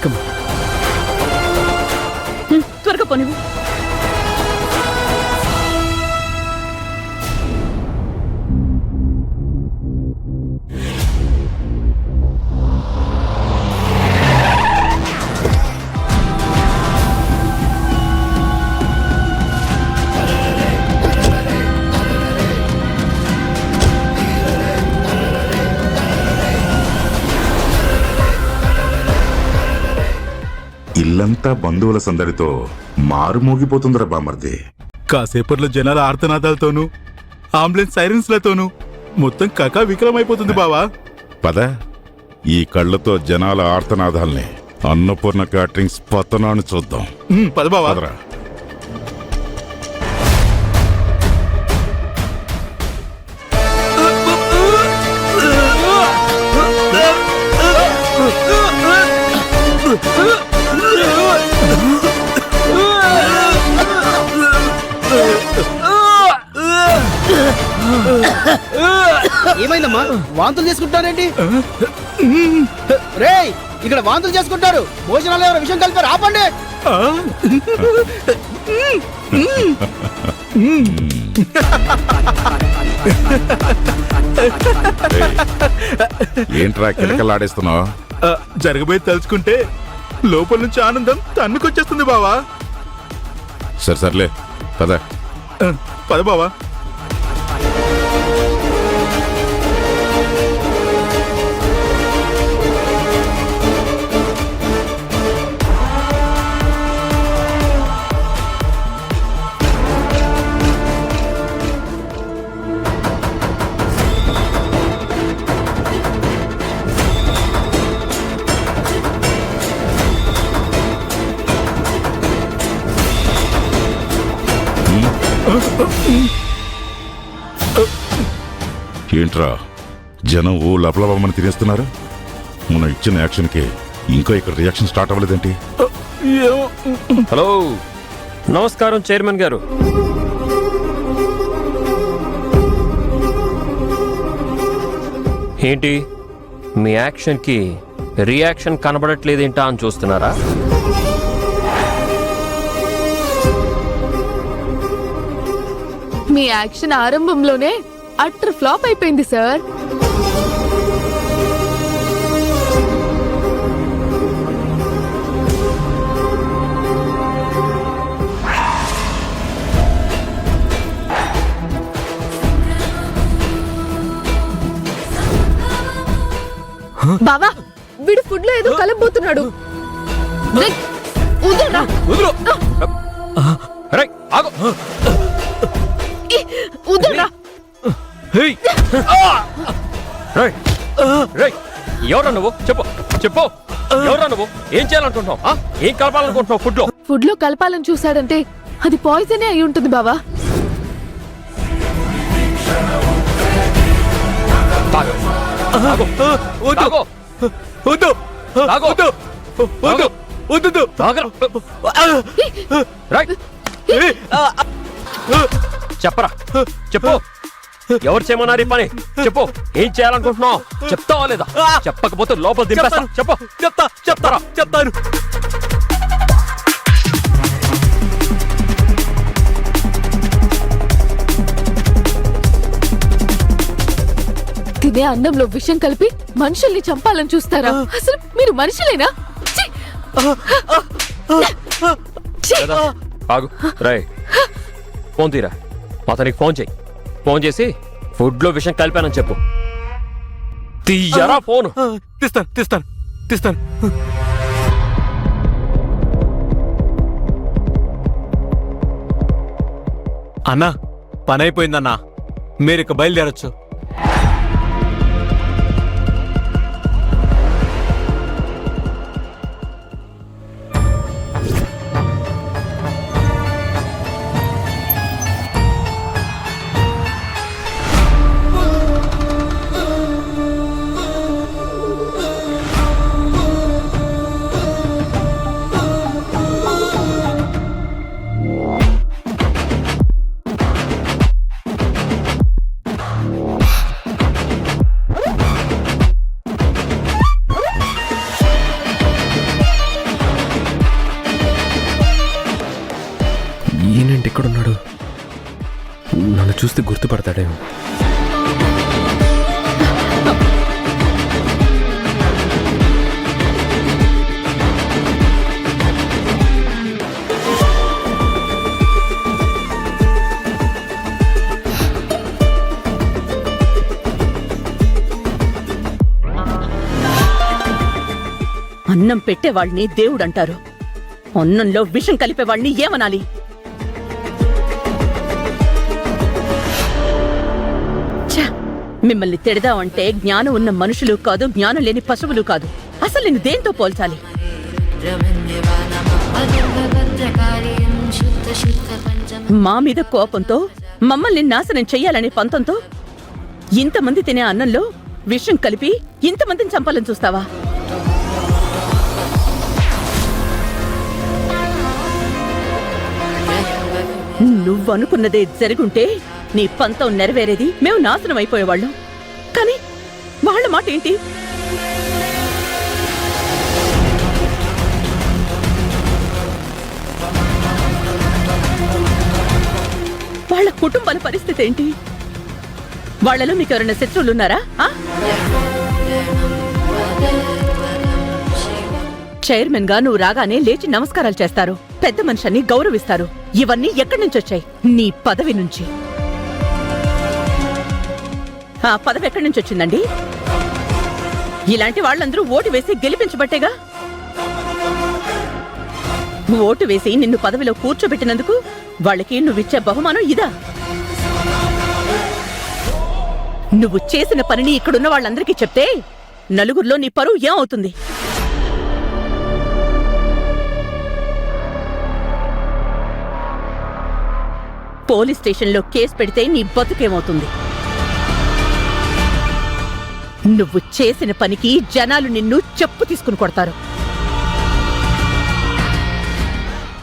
ఎక్కమ్మా. త్వరగా పోనివ్వు. ఇల్లంతా బంధువుల సందడితో మారుమోగిపోతుందిరా బామర్ది. కాసేపట్లో జనాల ఆర్తనాదాలతోనూ అంబులెన్స్ సైరన్స్లతోనూ మొత్తం కకా వికలమైపోతుంది బావా. పద, ఈ కళ్ళతో జనాల ఆర్తనాదాల్ని, అన్నపూర్ణ క్యాటరింగ్స్ పతనాన్ని చూద్దాం. పద బావా. పదరా. ఏమైందమ్మా? వాంతులు చేసుకుంటారేంటి? రేయ్, ఇక్కడ వాంతులు చేసుకుంటారు. భోజనాలు ఎవరో విషయం కలిపారు, ఆపండి. ఏంట్రా కిలకలాడేస్తున్నావు? జరగబోయి తలుచుకుంటే లోపల నుంచి ఆనందం తన్నుకొచ్చేస్తుంది బావా. సర్లే పద. పద బావా. ఏంట్రా జనం ఓ లపలపమని తినేస్తున్నారు? మనం ఇచ్చిన యాక్షన్కి ఇంకా ఇక్కడ రియాక్షన్ స్టార్ట్ అవ్వలేదేంటి? హలో, నమస్కారం చైర్మన్ గారు. ఏంటి మీ యాక్షన్కి రియాక్షన్ కనబడట్లేదేంటా అని చూస్తున్నారా? మీ యాక్షన్ ఆరంభంలోనే అట్టర్ ఫ్లాప్ అయిపోయింది సార్. బావా, వీడు ఫుడ్ లో ఏదో కలపబోతున్నాడు. ఎవరా నువ్వు? చెప్పు చెప్పు, ఎవరా నువ్వు? ఏం చేయాలనుకుంటున్నావు? ఏం కలపాలనుకుంటున్నావు ఫుడ్ లో? ఫుడ్ లో కలపాలని చూసాడంటే అది పాయిజనే అయి ఉంటుంది బావా. చెప్పరా, చెప్పు. ఎవరు చేయమన్నారు ఈ పని? చెప్పు, ఏం చేయాలనుకుంటున్నావు? చెప్తావా లేదా? చెప్పకపోతే లోపల దింపేస్తా. చెప్పు. చెప్తాను. తినే అన్నంలో విషం కలిపి మనుషుల్ని చంపాలని చూస్తారా? అసలు మీరు మనుషులేనా? ఆగు. రాయ్, ఫోన్ తీరా. అతనికి ఫోన్ చేయి. ఫోన్ చేసి ఫుడ్ లో విషయం కలిపానని చెప్పు. తీయరా ఫోన్. తీస్తాను. అన్నా, పని అయిపోయిందన్నా. మీరు ఇక బయలుదేరొచ్చు. ఎక్కడున్నాడు? నన్ను చూస్తే గుర్తుపడతాడేమో. అన్నం పెట్టేవాళ్ళని దేవుడంటారు. అన్నంలో విషం కలిపేవాళ్ళని ఏమనాలి? ఛ! మిమ్మల్ని తిడదామంటే జ్ఞానం ఉన్న మనుషులు కాదు, జ్ఞానం లేని పశువులు కాదు. అసలు నేను దేంతో పోల్చాలి? మా మీద కోపంతో మమ్మల్ని నాశనం చెయ్యాలనే పంతంతో ఇంతమంది తినే అన్నంలో విషం కలిపి ఇంతమందిని చంపాలని చూస్తావా? నువ్వనుకున్నదే జరుగుంటే నీ పంతం నెరవేరేది, మేము నాశనం అయిపోయేవాళ్ళం. కానీ వాళ్ళ మాట ఏంటి? వాళ్ళ కుటుంబాల పరిస్థితి ఏంటి? వాళ్లలో మీకు ఎవరైనా శత్రువులున్నారా? చైర్మన్ గా నువ్వు రాగానే లేచి నమస్కారాలు చేస్తారు, పెద్ద మనిషిని గౌరవిస్తారు. ఇవన్నీ ఎక్కడి నుంచి వచ్చాయి? నీ పదవి నుంచి. ఆ పదవి ఎక్కడి నుంచి వచ్చిందండి? ఇలాంటి వాళ్ళందరూ ఓటు వేసి గెలిపించబట్టేగా. ఓటు వేసి నిన్ను పదవిలో కూర్చోబెట్టినందుకు వాళ్ళకి నువ్విచ్చే బహుమానం ఇదా? నువ్వు చేసిన పనిని ఇక్కడున్న వాళ్ళందరికీ చెప్తే నలుగురిలో నీ పరువు ఏమవుతుంది? పోలీస్ స్టేషన్లో కేసు పెడితే నీ బతుకేమవుతుంది? నువ్వు చేసిన పనికి జనాలు నిన్ను చెప్పు తీసుకుని కొడతారు.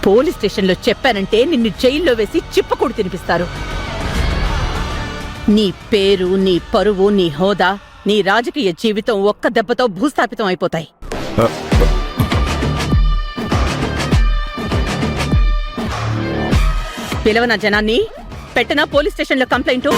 పోలీస్ స్టేషన్లో చెప్పానంటే నిన్ను జైల్లో వేసి చిప్పకూడు తినిపిస్తారు. నీ పేరు, నీ పరువు, నీ హోదా, నీ రాజకీయ జీవితం ఒక్క దెబ్బతో భూస్థాపితం అయిపోతాయి. పిలవనా జనాన్ని? పెట్టనా పోలీస్ స్టేషన్లో కంప్లైంట్?